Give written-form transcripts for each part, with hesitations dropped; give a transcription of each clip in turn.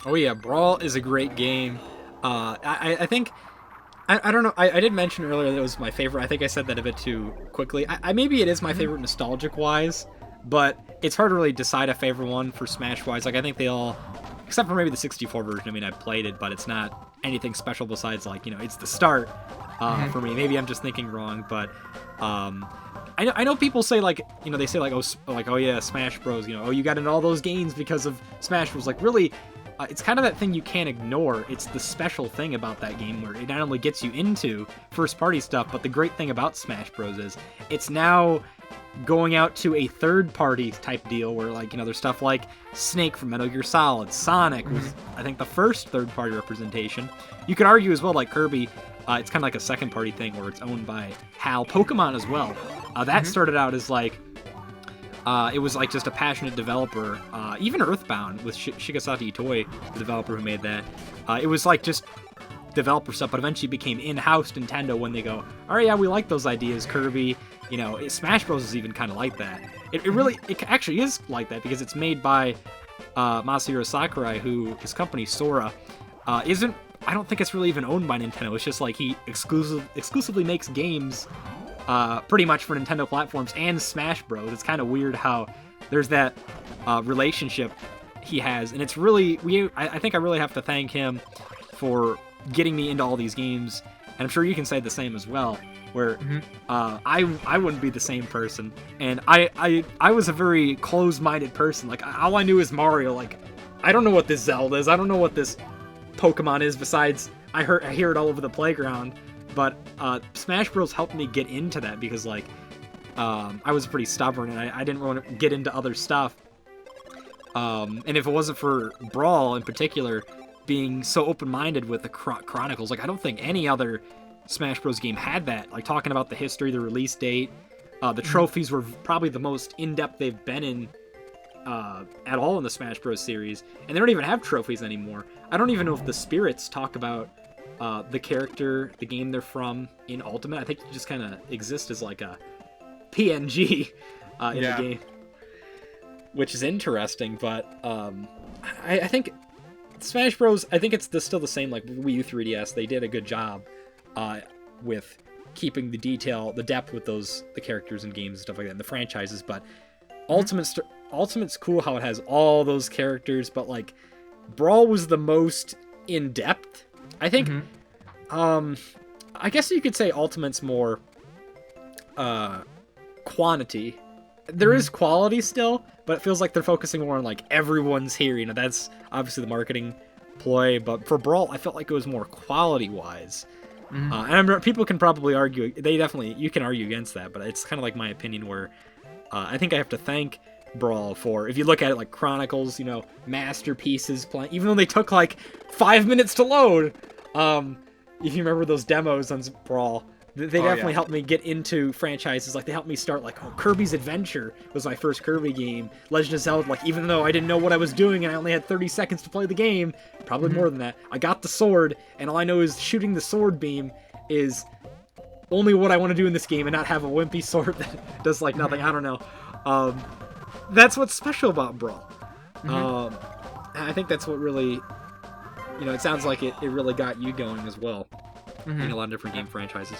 Oh yeah, Brawl is a great game. I think I don't know. I did mention earlier that it was my favorite. I think I said that a bit too quickly. Maybe it is my Hmm. favorite nostalgic wise, but it's hard to really decide a favorite one for Smash wise. Like I think they all, except for maybe the 64 version. I mean, I played it, but it's not anything special besides like it's the start Hmm. for me. Maybe I'm just thinking wrong, but um, I know people say like they say like oh yeah Smash Bros. Oh you got into all those games because of Smash Bros. Like really it's kind of that thing you can't ignore. It's the special thing about that game where it not only gets you into first party stuff, but the great thing about Smash Bros is it's now going out to a third party type deal where like there's stuff like Snake from Metal Gear Solid, Sonic Hmm. was I think the first third party representation. You could argue as well like Kirby, it's kind of like a second party thing where it's owned by HAL. Pokemon as well. That Hmm. started out as like it was like just a passionate developer. Even Earthbound with Shigesato Itoi, the developer who made that, it was like just developer stuff, but eventually became in-house Nintendo when they go, all right, yeah, we like those ideas, Kirby. Smash Bros is even kind of like that. Hmm. It actually is like that because it's made by Masahiro Sakurai, who his company Sora isn't. I don't think it's really even owned by Nintendo. It's just like he exclusively makes games pretty much for Nintendo platforms and Smash Bros. It's kind of weird how there's that relationship he has, and it's really I think I really have to thank him for getting me into all these games, and I'm sure you can say the same as well. Where Hmm. I wouldn't be the same person, and I was a very closed-minded person. Like all I knew is Mario. Like I don't know what this Zelda is. I don't know what this Pokemon is. Besides, I hear it all over the playground. But Smash Bros helped me get into that because like I was pretty stubborn and I didn't want to get into other stuff. And if it wasn't for Brawl in particular being so open-minded with the Chronicles, like I don't think any other Smash Bros game had that. Like talking about the history, the release date, the Hmm. trophies were probably the most in-depth they've been in at all in the Smash Bros series, and they don't even have trophies anymore. I don't even know if the spirits talk about the character, the game they're from in Ultimate. I think it just kind of exists as like a PNG in the Yeah. game, which is interesting. But I think Smash Bros. I think it's still the same like Wii U 3DS. They did a good job with keeping the detail, the depth with the characters and games and stuff like that, and the franchises. But Hmm. Ultimate's cool how it has all those characters, but like Brawl was the most in depth. I think Hmm. um I guess you could say Ultimate's more quantity. There Hmm. is quality still, but it feels like they're focusing more on like everyone's here. That's obviously the marketing ploy, but for Brawl, I felt like it was more quality wise. Hmm. People can probably argue. You can argue against that, but it's kind of like my opinion where I think I have to thank Brawl for, if you look at it like Chronicles, masterpieces playing, even though they took like 5 minutes to load. If you remember those demos on Brawl, they Oh yeah. definitely helped me get into franchises. Like they helped me start like, oh, Kirby's Adventure was my first Kirby game. Legend of Zelda, like even though I didn't know what I was doing and I only had 30 seconds to play the game, probably Hmm. more than that, I got the sword, and all I know is shooting the sword beam is only what I want to do in this game and not have a wimpy sword that does like Hmm. nothing. I don't know. Um, that's what's special about Brawl. Hmm. Um, I think that's what really, it sounds like it really got you going as well in Hmm. a lot of different game franchises.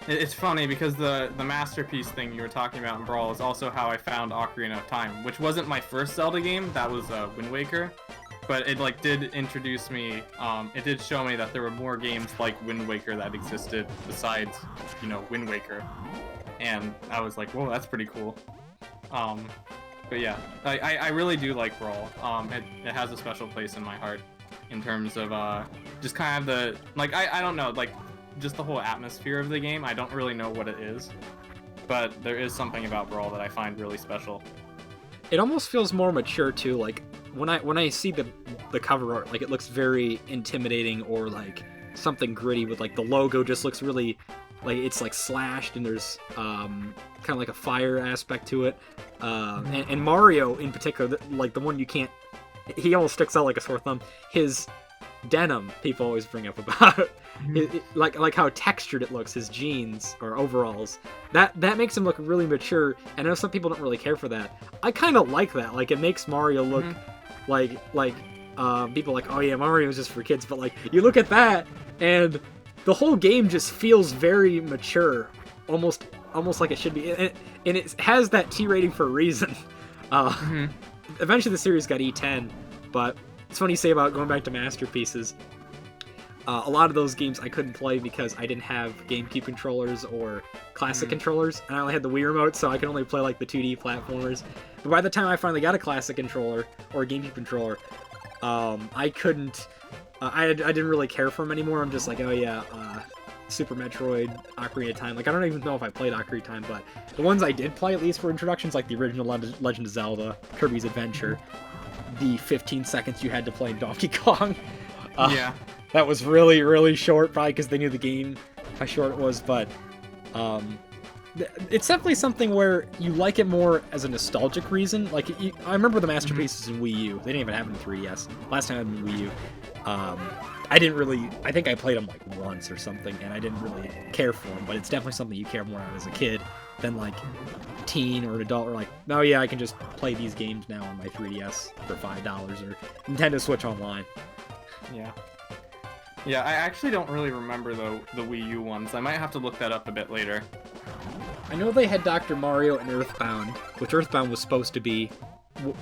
It's funny because the masterpiece thing you were talking about in Brawl is also how I found Ocarina of Time, which wasn't my first Zelda game. That was Wind Waker, but it like did introduce me. It did show me that there were more games like Wind Waker that existed besides, Wind Waker, and I was like, whoa, that's pretty cool. Um, but yeah, I really do like Brawl. It has a special place in my heart in terms of just kind of the like I don't know, like just the whole atmosphere of the game. I don't really know what it is, but there is something about Brawl that I find really special. It almost feels more mature too. Like when I see the cover art, like it looks very intimidating, or like something gritty with like the logo just looks really like it's like slashed, and there's kind of like a fire aspect to it. Mhm. And Mario in particular, like the one you can't, he almost sticks out like a sore thumb. His denim, people always bring up about Mhm. like how textured it looks. His jeans or overalls, that makes him look really mature. And I know some people don't really care for that. I kind of like that. Like it makes Mario look Mhm. like people are like, oh yeah, Mario is just for kids, but like you look at that and the whole game just feels very mature, almost like it should be, and it has that T rating for a reason. Eventually the series got E10, but it's funny you say about going back to masterpieces. A lot of those games I couldn't play because I didn't have GameCube controllers or classic controllers, and I only had the Wii remote, so I could only play like the 2D platformers. But by the time I finally got a classic controller or a GameCube controller, I couldn't. I didn't really care for them anymore. I'm just like, oh yeah, Super Metroid, Ocarina of Time. Like I don't even know if I played Ocarina of Time, but the ones I did play at least for introductions, like the original Legend of Zelda, Kirby's Adventure, the 15 seconds you had to play Donkey Kong. Yeah. That was really, really short, probably because they knew the game, how short it was, but it's definitely something where you like it more as a nostalgic reason. Like, I remember the masterpieces in Wii U. They didn't even have them in 3DS. Last time I had them in Wii U. I think I played them like once or something, and I didn't really care for them, but it's definitely something you care more about as a kid than like a teen or an adult, or like, oh yeah, I can just play these games now on my 3DS for $5 or Nintendo Switch Online. Yeah. Yeah, I actually don't really remember the Wii U ones. I might have to look that up a bit later. I know they had Dr. Mario and Earthbound, which Earthbound was supposed to be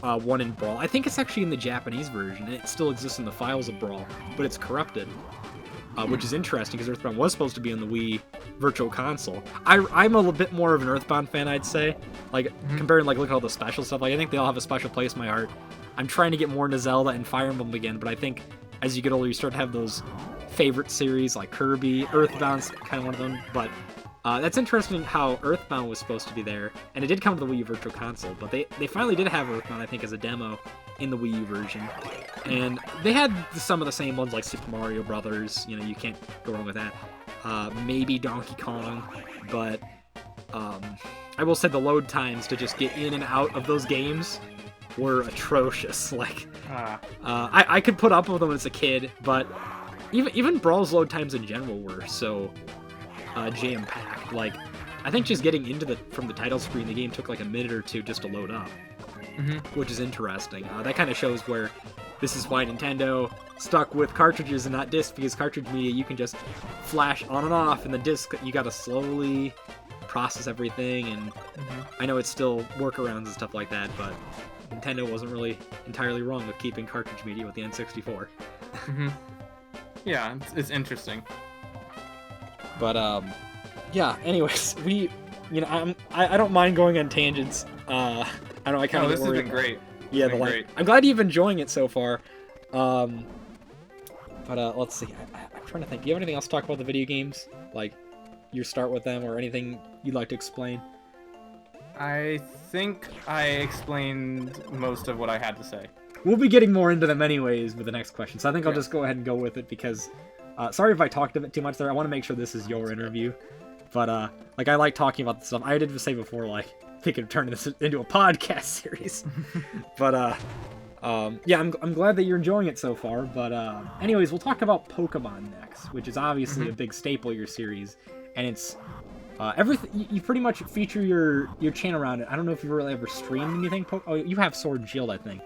one in Brawl. I think it's actually in the Japanese version. It still exists in the files of Brawl, but it's corrupted, which is interesting because Earthbound was supposed to be on the Wii Virtual Console. I'm a little bit more of an Earthbound fan, I'd say. Like, comparing, like, look at all the special stuff. Like, I think they all have a special place in my heart. I'm trying to get more into Zelda and Fire Emblem again, but I think as you get older, you start to have those favorite series like Kirby. Earthbound's kind of one of them, but that's interesting how Earthbound was supposed to be there, and it did come to the Wii U Virtual Console, but they finally did have Earthbound, I think, as a demo in the Wii U version, and they had some of the same ones like Super Mario Brothers, you know, you can't go wrong with that, maybe Donkey Kong, but I will say the load times to just get in and out of those games were atrocious. Like, I could put up with them as a kid, but even Brawl's load times in general were so jam-packed. Like, I think just getting from the title screen, the game took like a minute or two just to load up, which is interesting. That kind of shows where this is why Nintendo stuck with cartridges and not discs, because cartridge media you can just flash on and off, and the disc you gotta slowly process everything, and I know it's still workarounds and stuff like that, but Nintendo wasn't really entirely wrong with keeping cartridge media with the N64. Yeah, it's interesting. But yeah. Anyways, I don't mind going on tangents. I know I kind of. This has been great. Yeah, great. I'm glad you've enjoying it so far. But let's see. I'm trying to think. Do you have anything else to talk about the video games? Like your start with them, or anything you'd like to explain? I think I explained most of what I had to say. We'll be getting more into them anyways with the next question, so I think I'll just go ahead and go with it because, sorry if I talked a bit too much there. I want to make sure this is your interview, but like I like talking about this stuff. I did say before, like, we could turn this into a podcast series, but yeah, I'm glad that you're enjoying it so far. But anyways, we'll talk about Pokemon next, which is obviously a big staple of your series, and it's everything. You pretty much feature your channel around it. I don't know if you've really ever streamed anything. Oh, you have Sword and Shield, I think.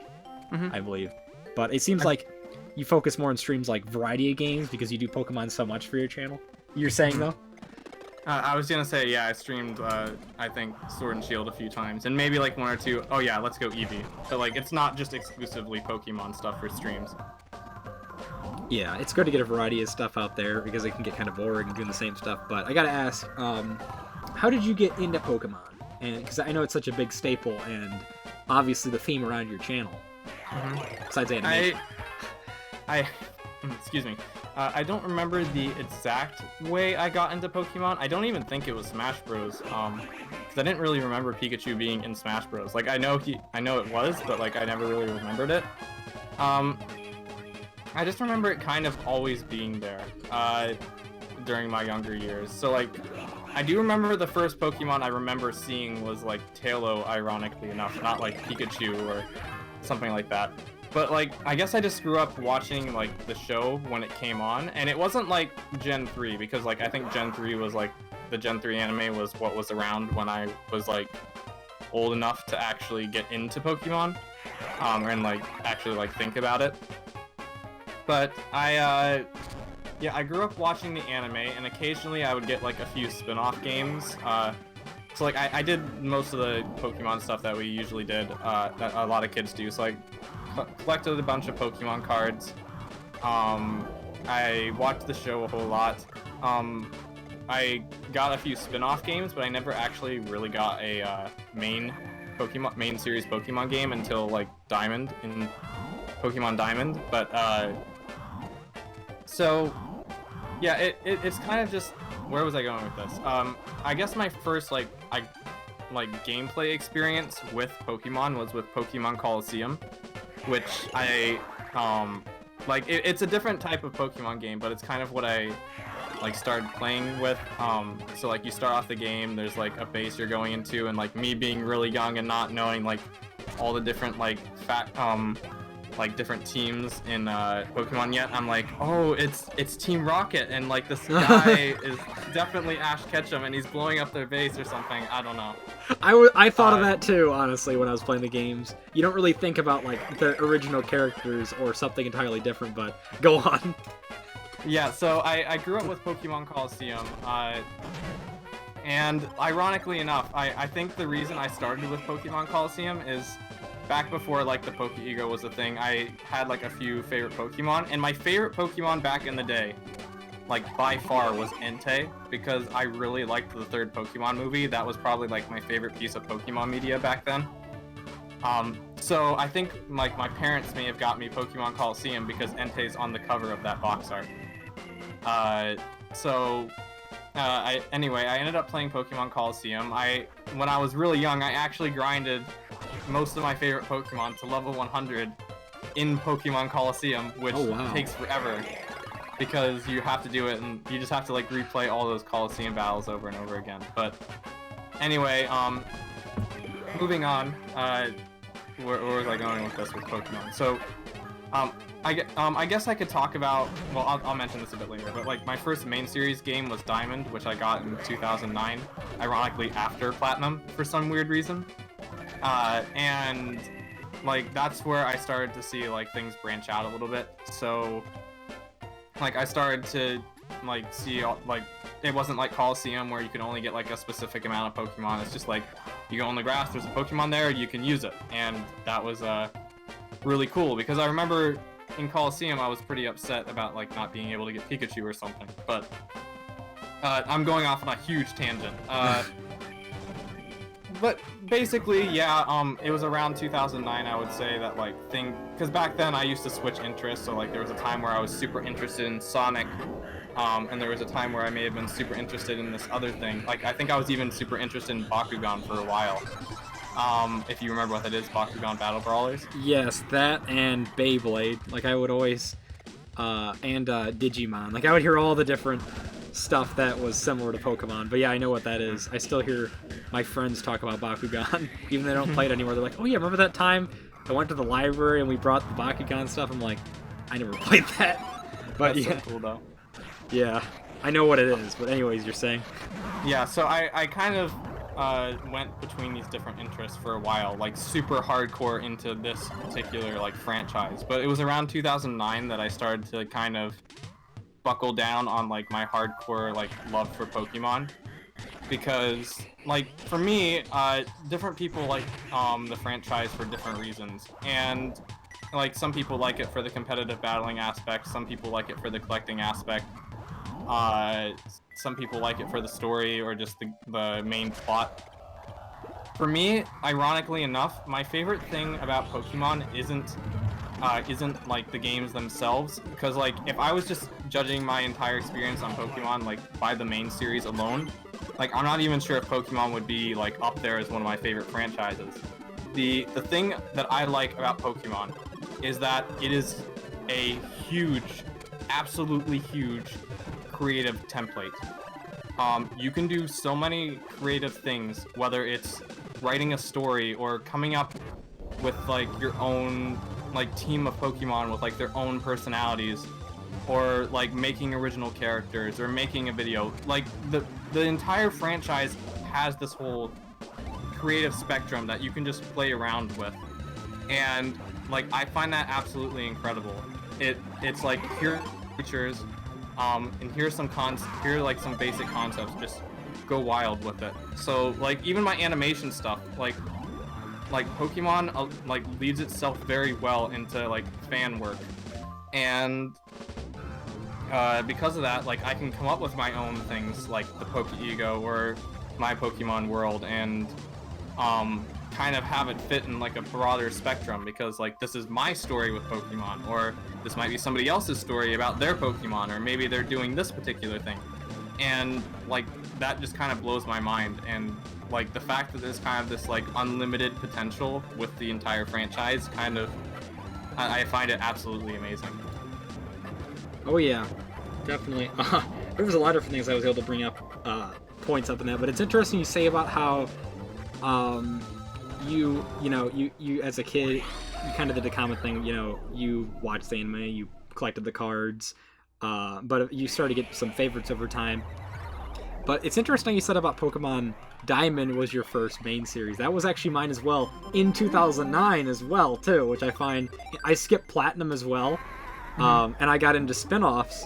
I believe, but it seems like you focus more on streams like variety of games because you do Pokemon so much for your channel. You're saying though? I was gonna say, yeah, I streamed I think Sword and Shield a few times, and maybe like one or two. Oh yeah, Let's Go Eevee. But like, it's not just exclusively Pokemon stuff for streams. Yeah, it's good to get a variety of stuff out there because it can get kind of boring doing the same stuff. But I gotta ask, how did you get into Pokemon? And because I know it's such a big staple and obviously the theme around your channel. Besides animation. Excuse me. I don't remember the exact way I got into Pokemon. I don't even think it was Smash Bros. Because I didn't really remember Pikachu being in Smash Bros. Like, I know it was, but like I never really remembered it. I just remember it kind of always being there during my younger years. So like, I do remember the first Pokemon I remember seeing was like Tailo, ironically enough, not like Pikachu or something like that. But like, I guess I just grew up watching like the show when it came on, and it wasn't like Gen 3, because like I think Gen 3 was like, the Gen 3 anime was what was around when I was like old enough to actually get into Pokemon, and like actually like think about it. But yeah, I grew up watching the anime, and occasionally I would get like a few spin-off games. So like I did most of the Pokemon stuff that we usually did, that a lot of kids do. So I collected a bunch of Pokemon cards. I watched the show a whole lot. I got a few spin-off games, but I never actually really got a main series Pokemon game until like Diamond in Pokemon Diamond. But so yeah, it's kind of just, where was I going with this? I guess my first like gameplay experience with Pokemon was with Pokemon Coliseum, which I like it's a different type of Pokemon game, but it's kind of what I like started playing with. So like you start off the game, there's like a base you're going into, and like me being really young and not knowing like all the different like different teams in Pokemon yet, I'm like, oh, it's Team Rocket, and like this guy is definitely Ash Ketchum, and he's blowing up their base or something. I don't know. I thought of that too, honestly, when I was playing the games. You don't really think about like the original characters or something entirely different, but go on. Yeah, so I grew up with Pokemon Coliseum, and ironically enough, I think the reason I started with Pokemon Coliseum is back before like the Poke Ego was a thing, I had like a few favorite Pokemon, and my favorite Pokemon back in the day, like by far, was Entei, because I really liked the third Pokemon movie. That was probably like my favorite piece of Pokemon media back then. So I think like my parents may have got me Pokemon Coliseum because Entei's on the cover of that box art. Anyway, I ended up playing Pokemon Coliseum. When I was really young, I actually grinded most of my favorite Pokemon to level 100 in Pokemon Coliseum, which takes forever because you have to do it, and you just have to like replay all those Coliseum battles over and over again. But anyway, moving on, where was I going with this with Pokemon? So, I guess I could talk about, well, I'll mention this a bit later, but like my first main series game was Diamond, which I got in 2009, ironically after Platinum for some weird reason. And like that's where I started to see like things branch out a little bit. So like I started to like see like it wasn't like Coliseum where you can only get like a specific amount of Pokemon. It's just like you go on the grass, there's a Pokemon there, you can use it, and that was really cool, because I remember in Coliseum I was pretty upset about like not being able to get Pikachu or something. But I'm going off on a huge tangent. But basically, yeah, it was around 2009, I would say, that like because back then I used to switch interests, so like there was a time where I was super interested in Sonic, and there was a time where I may have been super interested in this other thing. Like I think I was even super interested in Bakugan for a while. If you remember what that is, Bakugan Battle Brawlers. Yes, that and Beyblade. Like I would always, and Digimon. Like I would hear all the different stuff that was similar to Pokemon. But yeah, I know what that is. I still hear my friends talk about Bakugan, even though they don't play it anymore. They're like, oh yeah, remember that time I went to the library and we brought the Bakugan stuff? I'm like, I never played that. But That's yeah, so cool though. Yeah, I know what it is. But anyways, you're saying? Yeah, so I kind of went between these different interests for a while, like super hardcore into this particular like franchise. But it was around 2009 that I started to kind of buckle down on like my hardcore like love for Pokemon, because like for me, different people like the franchise for different reasons, and like some people like it for the competitive battling aspect, some people like it for the collecting aspect, some people like it for the story or just the main plot. For me, ironically enough, my favorite thing about Pokemon isn't like the games themselves, because like if I was just judging my entire experience on Pokemon like by the main series alone, like I'm not even sure if Pokemon would be like up there as one of my favorite franchises. The thing that I like about Pokemon is that it is a huge, absolutely huge creative template. You can do so many creative things, whether it's writing a story or coming up with like your own like team of Pokemon with like their own personalities, or like making original characters or making a video. Like the entire franchise has this whole creative spectrum that you can just play around with, and like I find that absolutely incredible. it's like here are features, and here's some like some basic concepts. Just go wild with it. So like even my animation stuff, like Pokemon like leads itself very well into like fan work, and because of that, like I can come up with my own things like the Poke-Ego or my Pokemon World, and kind of have it fit in like a broader spectrum, because like this is my story with Pokemon, or this might be somebody else's story about their Pokemon, or maybe they're doing this particular thing, and like that just kind of blows my mind. And like the fact that there's kind of this like unlimited potential with the entire franchise, kind of I find it absolutely amazing. Oh yeah, definitely. There was a lot of different things I was able to bring up, points up in that, but it's interesting you say about how you as a kid, you kind of did the common thing, you watched the anime, you collected the cards, but you started to get some favorites over time. But it's interesting you said about Pokemon Diamond was your first main series. That was actually mine as well, in 2009 as well, too, which I find... I skipped Platinum as well, and I got into spin-offs.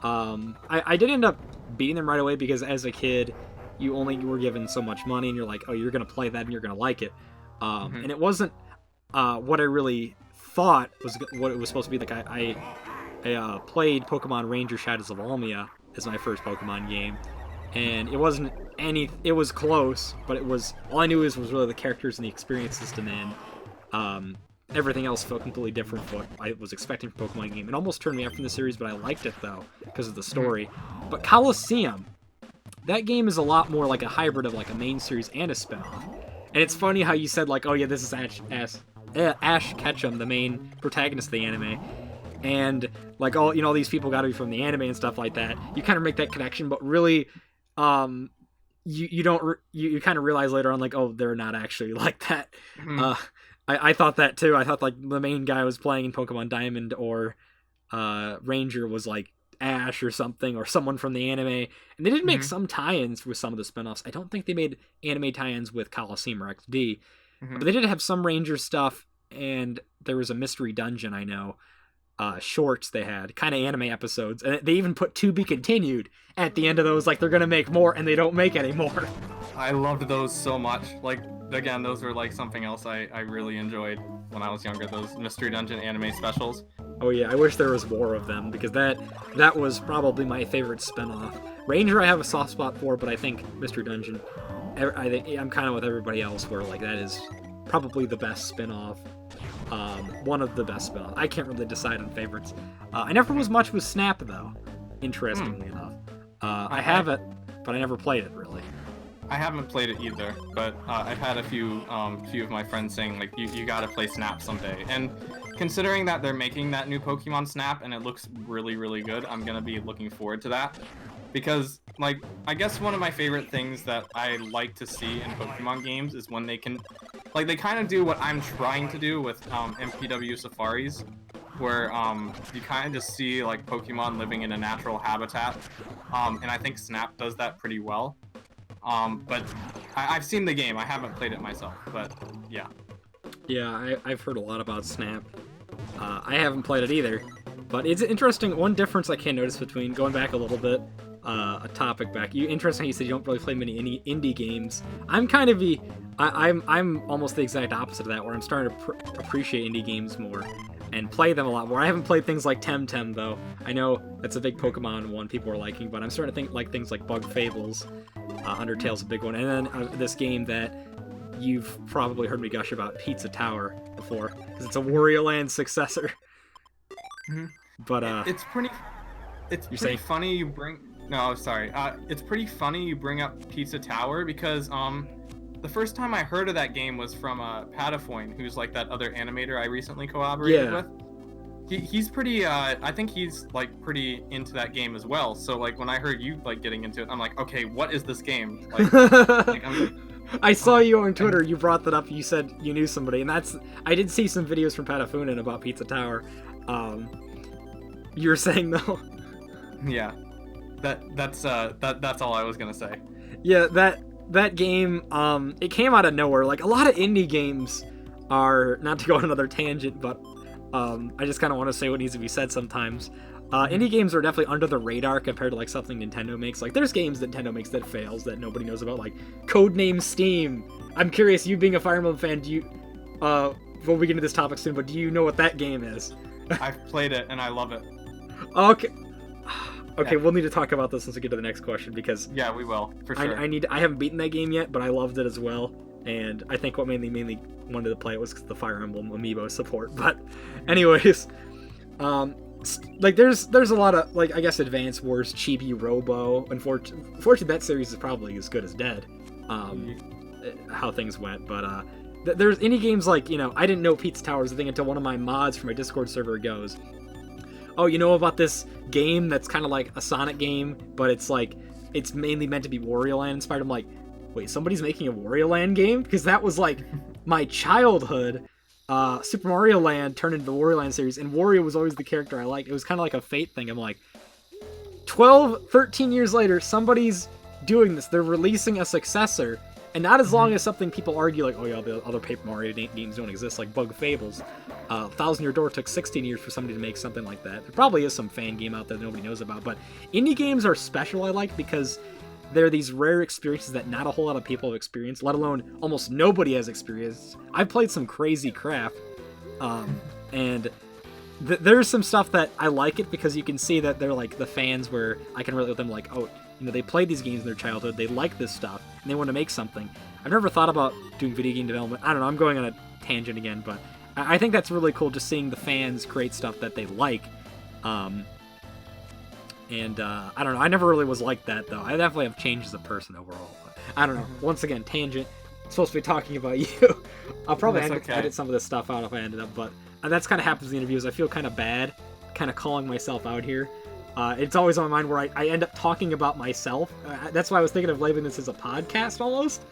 I did end up beating them right away, because as a kid, you only were given so much money, and you're like, oh, you're going to play that and you're going to like it. And it wasn't what I really thought was what it was supposed to be. Like I played Pokemon Ranger Shadows of Almia as my first Pokemon game, and it wasn't it was close, but it was, all I knew was really the characters and the experience system, and everything else felt completely different from what I was expecting from Pokemon game. It almost turned me off from the series, but I liked it though because of the story. But Colosseum, that game is a lot more like a hybrid of like a main series and a spin-off. And it's funny how you said like, oh yeah, this is Ash Ketchum, the main protagonist of the anime, and like all these people got to be from the anime and stuff like that. You kind of make that connection, but really, you don't. You kind of realize later on like, oh, they're not actually like that. I thought that too. I thought like the main guy was playing in Pokemon Diamond or Ranger was like Ash or something, or someone from the anime. And they did make some tie-ins with some of the spin-offs. I don't think they made anime tie-ins with Colosseum or XD, but they did have some Ranger stuff, and there was a mystery dungeon, I know, shorts they had, kind of anime episodes, and they even put to be continued at the end of those, like they're gonna make more, and they don't make any more. I loved those so much. Like, again, those were like something else I really enjoyed when I was younger, those mystery dungeon anime specials. Oh yeah, I wish there was more of them, because that was probably my favorite spin-off. Ranger I have a soft spot for, but I think Mystery Dungeon, I think I'm kind of with everybody else where like that is probably the best spin-off. One of the best spin-offs. I can't really decide on favorites. I never was much with Snap though, interestingly enough. I have it, but I never played it really. I haven't played it either, but I've had a few of my friends saying like you gotta play Snap someday. And considering that they're making that new Pokemon Snap and it looks really, really good, I'm gonna be looking forward to that. Because like I guess one of my favorite things that I like to see in Pokemon games is when they can, like they kind of do what I'm trying to do with MPW Safaris, where you kind of just see like Pokemon living in a natural habitat, and I think Snap does that pretty well. But I've seen the game. I haven't played it myself, but yeah. Yeah, I've heard a lot about Snap. I haven't played it either, but it's interesting. One difference I can notice between, going back a little bit, a topic back. Interesting. You said you don't really play many indie games. I'm kind of I'm almost the exact opposite of that, where I'm starting to appreciate indie games more and play them a lot more. I haven't played things like Temtem though. I know that's a big Pokemon one people are liking, but I'm starting to think like things like Bug Fables, Undertale's a big one, and then this game that you've probably heard me gush about, Pizza Tower, before, because it's a Wario Land successor. But it's pretty funny you bring. No, sorry. It's pretty funny you bring up Pizza Tower, because the first time I heard of that game was from Patafoin, who's like that other animator I recently collaborated with. He's pretty. I think he's like pretty into that game as well. So like when I heard you like getting into it, I'm like, okay, what is this game? Like, I saw you on Twitter. You brought that up. You said you knew somebody, and I did see some videos from Patafunin about Pizza Tower. You were saying though. Yeah. That's all I was gonna say. Yeah, that game, it came out of nowhere. Like a lot of indie games are, not to go on another tangent, but I just kind of want to say what needs to be said sometimes. Indie games are definitely under the radar compared to like something Nintendo makes. Like there's games that Nintendo makes that fails that nobody knows about, like Codename Steam. I'm curious, you being a Fire Emblem fan, do you we'll get into this topic soon, but do you know what that game is? I've played it and I love it. Okay. Okay, Yeah. We'll need to talk about this once we get to the next question, because Yeah, we will, for sure. I haven't beaten that game yet, but I loved it as well. And I think what mainly wanted to play it was because the Fire Emblem Amiibo support. But anyways, like there's a lot of, like, I guess Advance Wars, Chibi Robo. Unfortunately, that series is probably as good as dead. How things went, but there's indie games like, you know, I didn't know Pizza Tower was a thing until one of my mods from my Discord server goes, "Oh, you know about this game that's kind of like a Sonic game, but it's like it's mainly meant to be Wario Land inspired." I'm like, wait, somebody's making a Wario Land game? Because that was like my childhood. Super Mario Land turned into the Wario Land series, and Wario was always the character I liked. It was kind of like a fate thing. I'm like, 12, 13 years later, somebody's doing this. They're releasing a successor, and not as long as something people argue like, oh yeah, the other Paper Mario games don't exist, like Bug Fables. Thousand Year Door took 16 years for somebody to make something like that. There probably is some fan game out there that nobody knows about, but indie games are special, I like, because they're these rare experiences that not a whole lot of people have experienced, let alone almost nobody has experienced. I've played some crazy crap, and there's some stuff that I like it because you can see that they're like the fans where I can relate with them, like, oh, you know, they played these games in their childhood, they like this stuff, and they want to make something. I've never thought about doing video game development. I don't know, I'm going on a tangent again, but I think that's really cool, just seeing the fans create stuff that they like. I don't know, I never really was like that, though. I definitely have changed as a person overall. But I don't know, once again, tangent. I'm supposed to be talking about you. I'll probably edit some of this stuff out if I ended up, but that's kind of happens in the interviews. I feel kind of bad, kind of calling myself out here. It's always on my mind where I end up talking about myself. That's why I was thinking of labeling this as a podcast almost.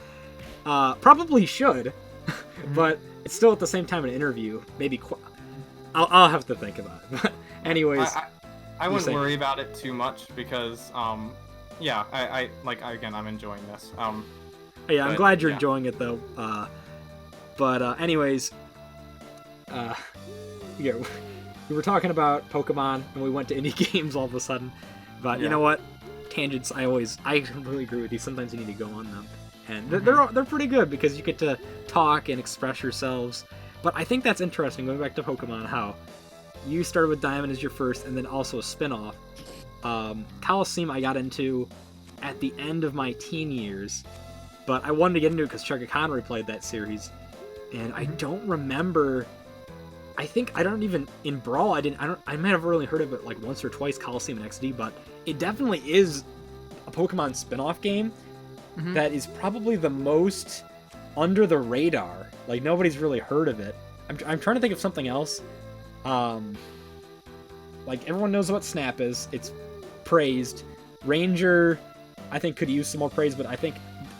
Probably should, but it's still at the same time an interview. Maybe I'll have to think about it. But anyways, I wouldn't worry about it too much because yeah, again, I'm enjoying this. Yeah, I'm glad you're enjoying it though. Anyways, yeah, we were talking about Pokemon and we went to indie games all of a sudden. But you know what? Tangents, I completely agree with you. Sometimes you need to go on them. And they're pretty good because you get to talk and express yourselves. But I think that's interesting, going back to Pokemon, how you started with Diamond as your first and then also a spin-off. Coliseum I got into at the end of my teen years, but I wanted to get into it because Chuck Connery played that series. And I don't remember... in Brawl, I might have really heard of it like once or twice, Coliseum and XD, but it definitely is a Pokemon spin-off game that is probably the most under the radar. Like, nobody's really heard of it. I'm trying to think of something else. Like, everyone knows what Snap is. It's praised. Ranger, I think, could use some more praise, but I think,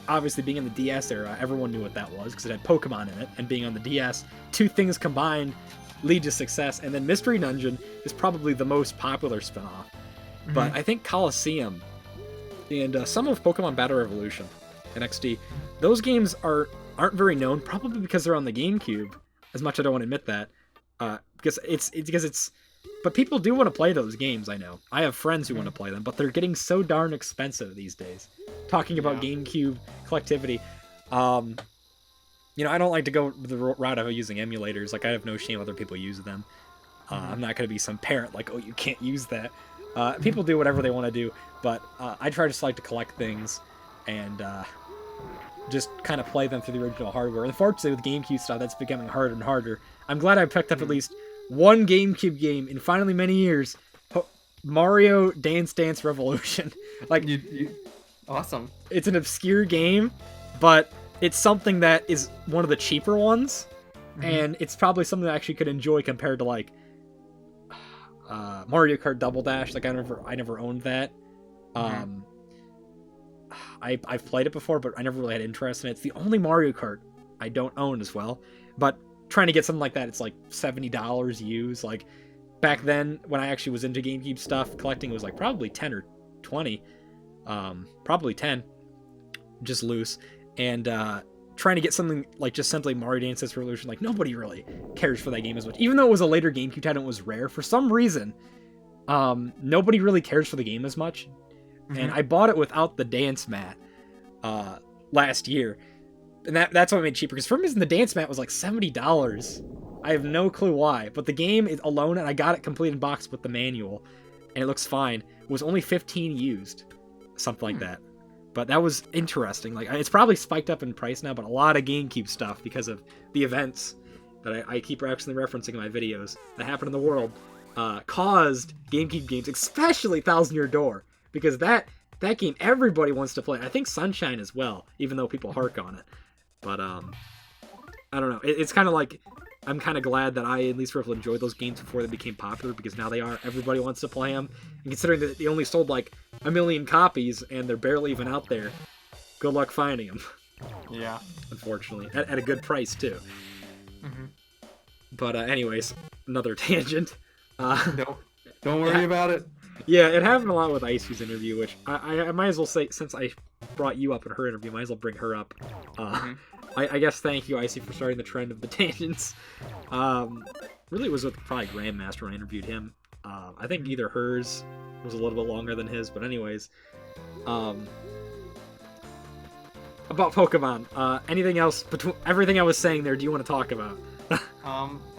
obviously, being in the DS era, everyone knew what that was, because it had Pokemon in it, and being on the DS, two things combined lead to success. And then Mystery Dungeon is probably the most popular spinoff. But I think Coliseum and some of Pokemon Battle Revolution and XD, those games aren't very known, probably because they're on the GameCube, as much as I don't want to admit that. But people do want to play those games, I know. I have friends who want to play them, but they're getting so darn expensive these days. Talking about GameCube collectivity, you know, I don't like to go the route of using emulators. Like, I have no shame other people use them. I'm not going to be some parent like, oh, you can't use that. People do whatever they want to do, but I try just like to collect things and just kind of play them through the original hardware. Unfortunately, with GameCube stuff, that's becoming harder and harder. I'm glad I picked up at least one GameCube game in finally many years, Mario Dance Dance Revolution. Like, awesome. It's an obscure game, but it's something that is one of the cheaper ones, and it's probably something I actually could enjoy compared to, like, Mario Kart Double Dash. Like, I never owned that. I've played it before, but I never really had interest in it. It's the only Mario Kart I don't own as well. But trying to get something like that, it's like $70 used. Like, back then, when I actually was into GameCube stuff, collecting was like probably 10 or 20. Probably 10. Just loose. And trying to get something like just simply Mario Dance Dance Revolution, like nobody really cares for that game as much. Even though it was a later GameCube title and it was rare, for some reason, nobody really cares for the game as much. And I bought it without the dance mat last year. And that's what made it cheaper, because for some reason the dance mat was like $70. I have no clue why, but the game alone, and I got it complete in box with the manual, and it looks fine, was only 15 used. Something like that. But that was interesting. Like, it's probably spiked up in price now, but a lot of GameCube stuff, because of the events that I keep actually referencing in my videos that happen in the world, caused GameCube games, especially Thousand Year Door, because that game everybody wants to play. I think Sunshine as well, even though people hark on it. But I don't know. It's kind of like, I'm kind of glad that I at least were able to enjoy those games before they became popular, because now they are. Everybody wants to play them. And considering that they only sold like 1 million copies and they're barely even out there, good luck finding them. Yeah. Unfortunately. At a good price, too. But anyways, another tangent. Don't worry about it. Yeah, it happened a lot with Icy's interview, which I might as well say, since I brought you up in her interview, I might as well bring her up. I guess thank you, Icy, for starting the trend of the tangents. Really, it was with probably Grandmaster when I interviewed him. I think either hers was a little bit longer than his, but anyways. About Pokemon, anything else, between everything I was saying there, do you want to talk about?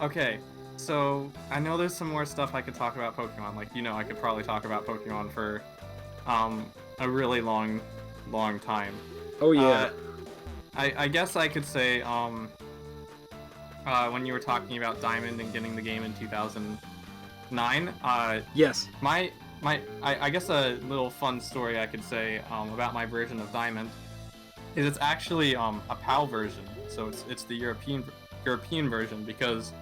Okay. So, I know there's some more stuff I could talk about Pokemon. Like, I could probably talk about Pokemon for a really long time. Oh, yeah. I guess I could say, when you were talking about Diamond and getting the game in 2009, yes. I guess a little fun story I could say about my version of Diamond is it's actually a PAL version, so it's the European version, because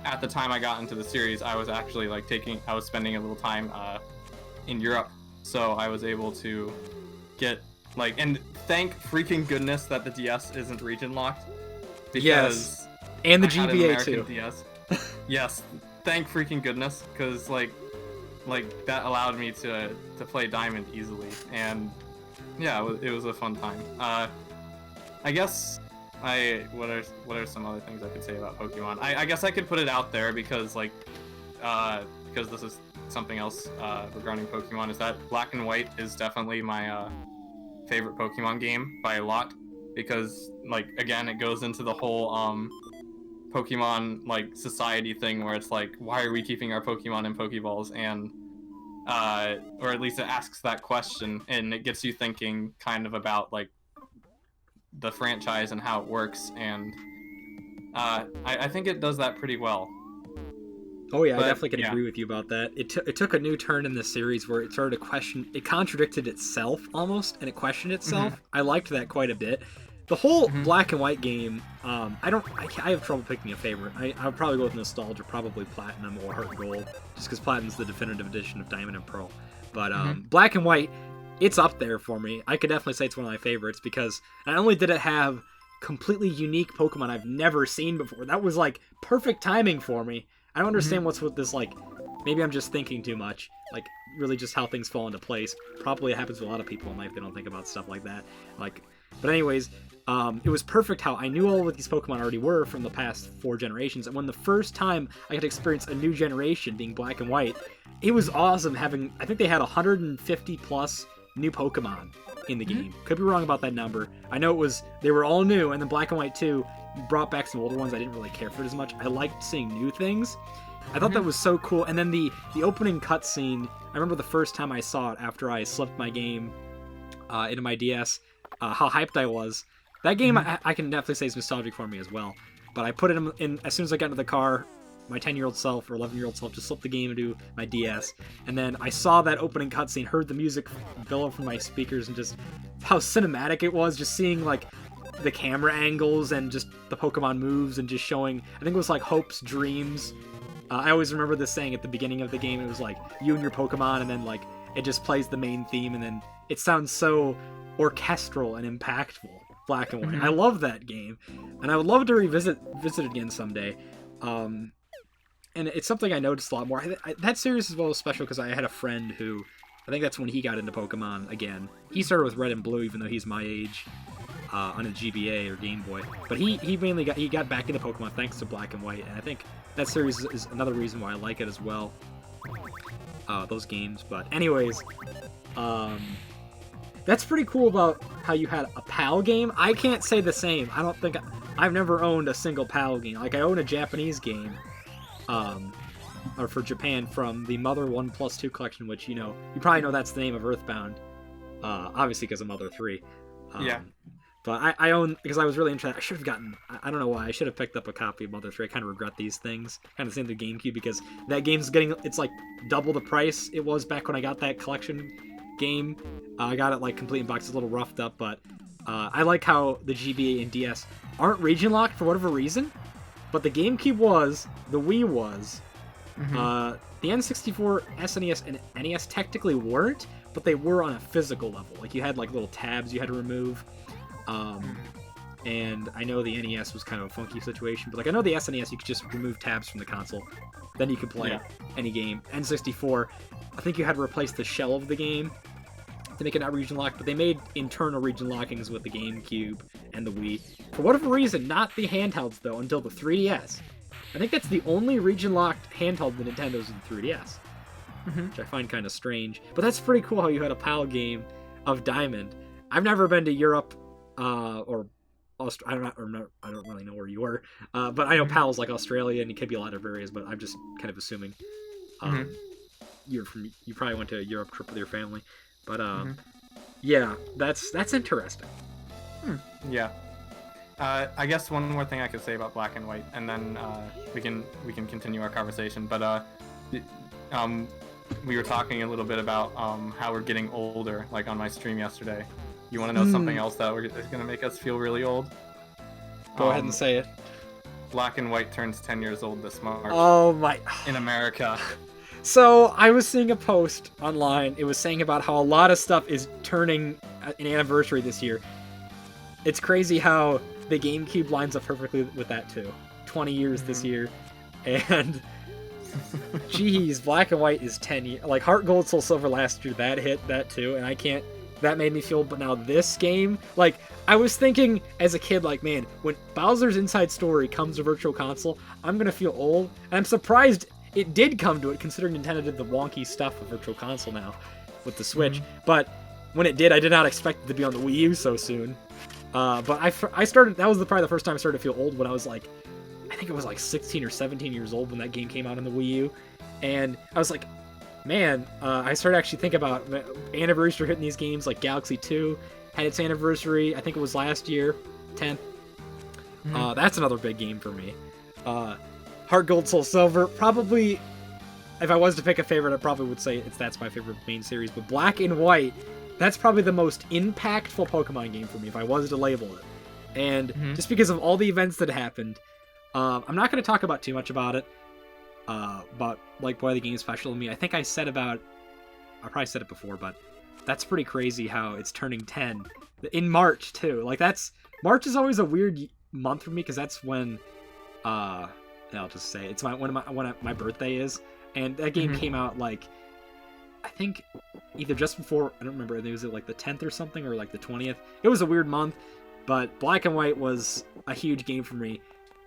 at the time I got into the series, I was actually I was spending a little time in Europe, so I was able to get and thank freaking goodness that the DS isn't region locked, because yes, and the GBA too. DS. Yes, thank freaking goodness, because like that allowed me to play Diamond easily, and yeah, it was a fun time. I guess what are some other things I could say about Pokemon? I guess I could put it out there because because this is something else regarding Pokemon, is that Black and White is definitely my favorite Pokemon game by a lot, because again, it goes into the whole Pokemon society thing where it's why are we keeping our Pokemon in Pokeballs, and or at least it asks that question, and it gets you thinking kind of about the franchise and how it works, and I think it does that pretty well. Oh yeah, I definitely can agree with you about that. It took a new turn in the series where it started to question, it contradicted itself almost, and it questioned itself. I liked that quite a bit. The whole Black and White game, I have trouble picking a favorite. I would probably go with nostalgia, probably Platinum or Heart Gold, just because Platinum's the definitive edition of Diamond and Pearl. But Black and White, it's up there for me. I could definitely say it's one of my favorites, because not only did it have completely unique Pokemon I've never seen before, that was perfect timing for me. I don't understand what's with this, maybe I'm just thinking too much, really just how things fall into place. Probably it happens to a lot of people in life, they don't think about stuff like that. But anyways, it was perfect how I knew all what these Pokemon already were from the past 4 generations, and when the first time I got to experience a new generation being Black and White, it was awesome having, I think they had 150 plus new Pokemon in the game. Could be wrong about that number. I know they were all new, and then Black and White 2 brought back some older ones I didn't really care for it as much. I liked seeing new things. I thought that was so cool. And then the opening cutscene, I remember the first time I saw it after I slipped my game into my DS, how hyped I was. That game I can definitely say is nostalgic for me as well. But I put it in as soon as I got into the car, my 10-year-old self or 11-year-old self just slipped the game into my DS, and then I saw that opening cutscene, heard the music billow from my speakers, and just how cinematic it was, just seeing the camera angles and just the Pokemon moves, and just showing, I think it was Hope's Dreams. I always remember this saying at the beginning of the game, it was you and your Pokemon, and then it just plays the main theme, and then it sounds so orchestral and impactful. Black and White. I love that game, and I would love to visit it again someday. And it's something I noticed a lot more. That series as well was special because I had a friend who, I think that's when he got into Pokemon again. He started with Red and Blue, even though he's my age. on a GBA or Game Boy. But he mainly got back into Pokemon thanks to Black and White, and I think that series is another reason why I like it as well. Those games. But anyways, that's pretty cool about how you had a PAL game. I can't say the same. I don't think I've never owned a single PAL game. Like I own a Japanese game, or for Japan from the Mother 1+2 collection, which you probably know that's the name of Earthbound. Obviously because of Mother 3. Yeah. But I own, because I was really interested, I should have gotten, I don't know why, I should have picked up a copy of Mother 3. I kind of regret these things. Kind of the same with the GameCube, because that game's it's like double the price it was back when I got that collection game. I got it like complete in box, a little roughed up, but I like how the GBA and DS aren't region locked for whatever reason, but the GameCube was, the Wii was, the N64, SNES, and NES technically weren't, but they were on a physical level. Like you had like little tabs you had to remove. And I know the NES was kind of a funky situation, but like I know the SNES you could just remove tabs from the console, then you could play any game. N64, I think you had to replace the shell of the game to make it not region locked, but they made internal region lockings with the GameCube and the Wii. For whatever reason, not the handhelds though, until the 3DS. I think that's the only region locked handheld the Nintendo's in 3DS, which I find kind of strange. But that's pretty cool how you had a PAL game of Diamond. I've never been to Europe. Or I don't really know where you were, but I know PAL's like Australia, and it could be a lot of areas, but I'm just kind of assuming you probably went to a Europe trip with your family, but yeah, that's interesting. Yeah. I guess one more thing I could say about Black and White, and then we can continue our conversation. But we were talking a little bit about how we're getting older, like on my stream yesterday. You want to know something else that is going to make us feel really old? Go ahead and say it. Black and White turns 10 years old this March. Oh my... In America. So, I was seeing a post online. It was saying about how a lot of stuff is turning an anniversary this year. It's crazy how the GameCube lines up perfectly with that, too. 20 years this year. And... Jeez, Black and White is 10 years. Like, Heart Gold, Soul Silver last year, that hit that, too. And I can't... That made me feel, but now this game, like, I was thinking as a kid, like, man, when Bowser's Inside Story comes to Virtual Console, I'm gonna feel old, and I'm surprised it did come to it, considering Nintendo did the wonky stuff with Virtual Console now, with the Switch, but when it did, I did not expect it to be on the Wii U so soon, but I started, that was probably the first time I started to feel old, when I was like, I think it was like 16 or 17 years old when that game came out on the Wii U, and I was like, man, I started actually thinking about anniversaries for hitting these games, like Galaxy 2 had its anniversary, I think it was last year, 10th. That's another big game for me. Heart Gold, Soul Silver, probably, if I was to pick a favorite, I probably would say that's my favorite main series, but Black and White, that's probably the most impactful Pokemon game for me, if I was to label it. And just because of all the events that happened, I'm not going to talk about too much about it. But like Boy the Game special to me, I think I probably said it before, but that's pretty crazy how it's turning 10 in March too. Like March is always a weird month for me because that's when I'll just say it's when my birthday is, and that game came out like I think either just before, I don't remember, it was like the 10th or something, or like the 20th. It was a weird month, but Black and White was a huge game for me.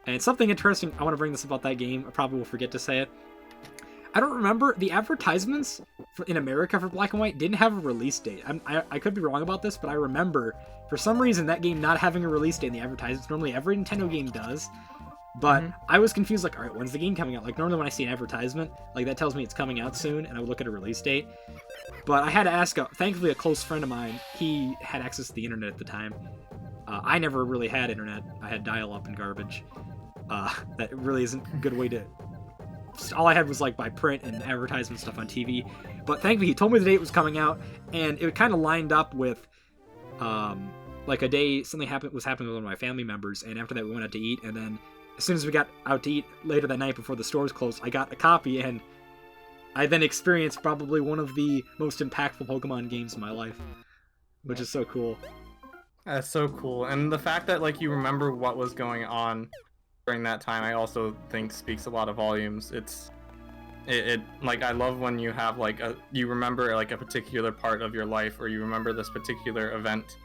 And something interesting, I want to bring this about that game, I probably will forget to say it. I don't remember, the advertisements in America for Black and White didn't have a release date. I could be wrong about this, but I remember, for some reason, that game not having a release date in the advertisements. Normally every Nintendo game does. But I was confused, like, alright, when's the game coming out? Like, normally when I see an advertisement, like, that tells me it's coming out soon, and I would look at a release date. But I had to ask, thankfully a close friend of mine, he had access to the internet at the time. I never really had internet. I had dial-up and garbage. That really isn't a good way to... All I had was, like, by print and advertisement stuff on TV. But thankfully, he told me the date was coming out, and it kind of lined up with, like, a day something was happening with one of my family members, and after that we went out to eat, and then as soon as we got out to eat later that night before the stores closed, I got a copy, and I then experienced probably one of the most impactful Pokemon games in my life, which is so cool. That's so cool, and the fact that, like, you remember what was going on during that time, I also think speaks a lot of volumes. It like, I love when you have, like, you remember, like, a particular part of your life, or you remember this particular event,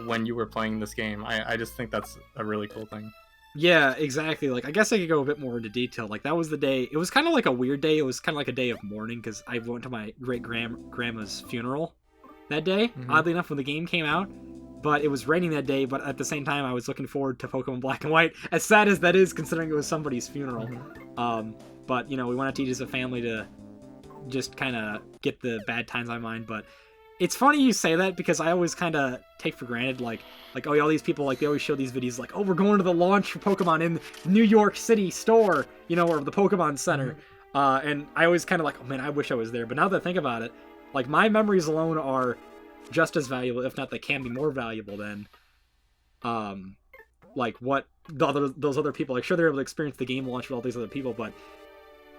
when you were playing this game. I just think that's a really cool thing. Yeah, exactly. Like, I guess I could go a bit more into detail. Like, that was the day. It was kind of like a weird day. It was kind of like a day of mourning because I went to my great-grandma's funeral that day, oddly enough, when the game came out. But it was raining that day, but at the same time, I was looking forward to Pokemon Black and White, as sad as that is, considering it was somebody's funeral. But, you know, we wanted to eat as a family to just kind of get the bad times on my mind. But it's funny you say that, because I always kind of take for granted, like, oh, all these people, like, they always show these videos, like, oh, we're going to the launch for Pokemon in New York City store, you know, or the Pokemon Center. And I always kind of like, oh, man, I wish I was there. But now that I think about it, like, my memories alone are just as valuable, if not they can be more valuable than like what those other people, like, sure, they're able to experience the game launch with all these other people, but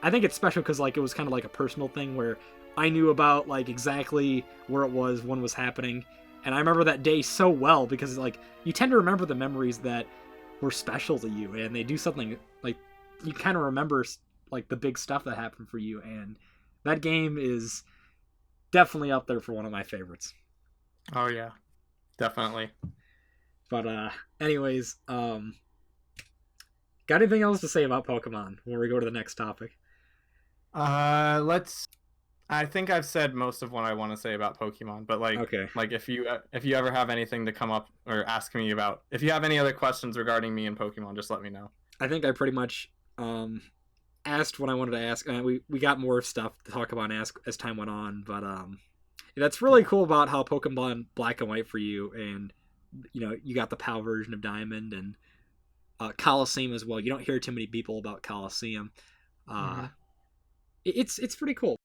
I think it's special because, like, it was kind of like a personal thing where I knew about, like, exactly where it was when it was happening, and I remember that day so well because, like, you tend to remember the memories that were special to you, and they do something, like, you kind of remember, like, the big stuff that happened for you, and that game is definitely up there for one of my favorites. Oh yeah, definitely. But anyways, got anything else to say about Pokemon before we go to the next topic? I think I've said most of what I want to say about Pokemon, but like, okay. Like if you ever have anything to come up or ask me about, if you have any other questions regarding me and Pokemon, just let me know. I think I pretty much asked what I wanted to ask, and we got more stuff to talk about and ask as time went on, but that's really cool about how Pokemon Black and White for you, and you know, you got the PAL version of Diamond and Coliseum as well. You don't hear too many people about Coliseum. It's pretty cool.